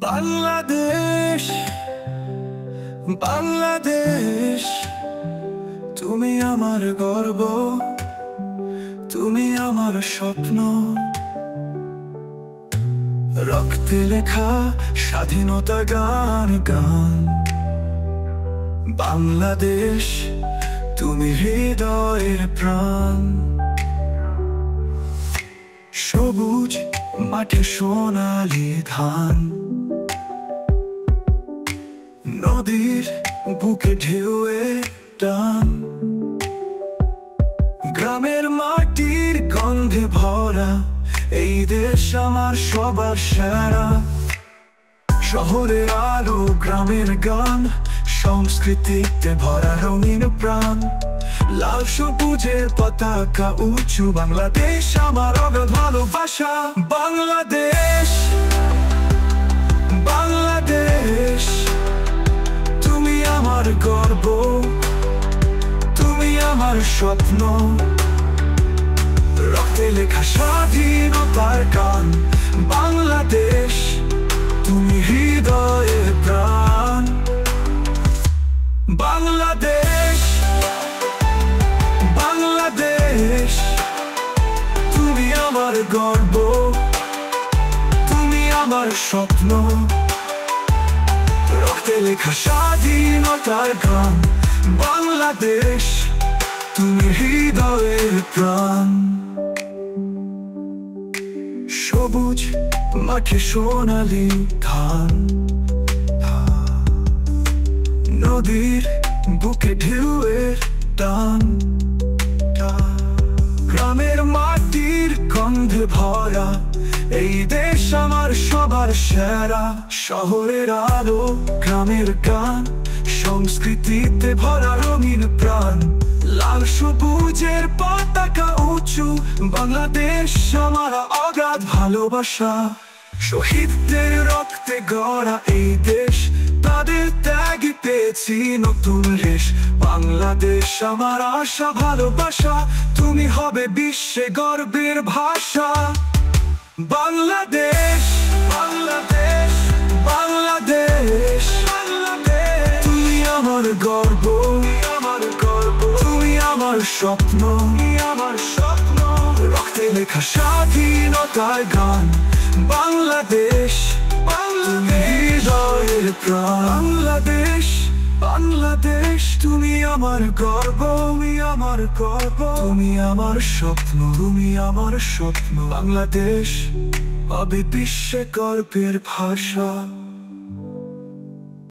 বাংলাদেশ, বাংলাদেশ, তুমি আমার গর্ব, তুমি আমার স্বপ্ন। রক্তে লেখা স্বাধীনতা গান গান। বাংলাদেশ, তুমি হৃদয়ের প্রাণ। সবুজ মাঠে সোনালি ধান, নদীর বুকে ঢেউয়ে টান। গ্রামের মাটির গন্ধে ভরা এই দেশ আমার সবার সেরা। শহরের আলো, গ্রামের গান, সংস্কৃতিতে ভরা রঙিন প্রাণ। লাল সবুজের পতাকা উঁচু, বাংলাদেশ আমার অগাধ ভালোবাসা। বাংলাদেশ, বাংলাদেশ, তুমি আমার গর্ব, তুমি আমার স্বপ্ন। রক্তে লেখা স্বাধীনতার গান। বাংলাদেশ, তুমি হৃদয়ের প্রাণ। বাংলাদেশ, বাংলাদেশ, তুমি আমার গর্ব, তুমি আমার স্বপ্ন। রক্তে লেখা স্বাধীনতার গান। বাংলাদেশ, তুমি হৃদয়ের প্রাণ। সবুজ মাঠে সোনালি ধান, নদীর বুকে ঢেউয়ের টান। গ্রামের মাটির গন্ধে ভরা এই দেশ আমার সবার সেরা। শহরের আলো, গ্রামের গান, সংস্কৃতিতে ভরা রঙিন প্রাণ। লাল সবুজের পতাকা উঁচু, বাংলাদেশ আমার অগাধ ভালোবাসা। শহীদদের রক্তে গড়া এই দেশ, তাদের ত্যাগে পেয়েছি নতুন রেশ। বাংলাদেশ আমার আশা, ভালোবাসা, তুমি হবে বিশ্বে গর্বের ভাষা। বাংলাদেশ, বাংলাদেশ, বাংলাদেশ, তুমি আমার গর্ব, আমার গর্ব, তুমি আমার স্বপ্ন, আমার স্বপ্ন। রক্তে লেখা স্বাধীনতার গান। বাংলাদেশ, তুমি হৃদয়ের প্রাণ। বাংলাদেশ, বাংলাদেশ, তুমি আমার গর্ব, তুমি আমার গর্ব, তুমি আমার স্বপ্ন, তুমি আমার স্বপ্ন। বাংলাদেশ হবে বিশ্বে গর্বের ভাষা।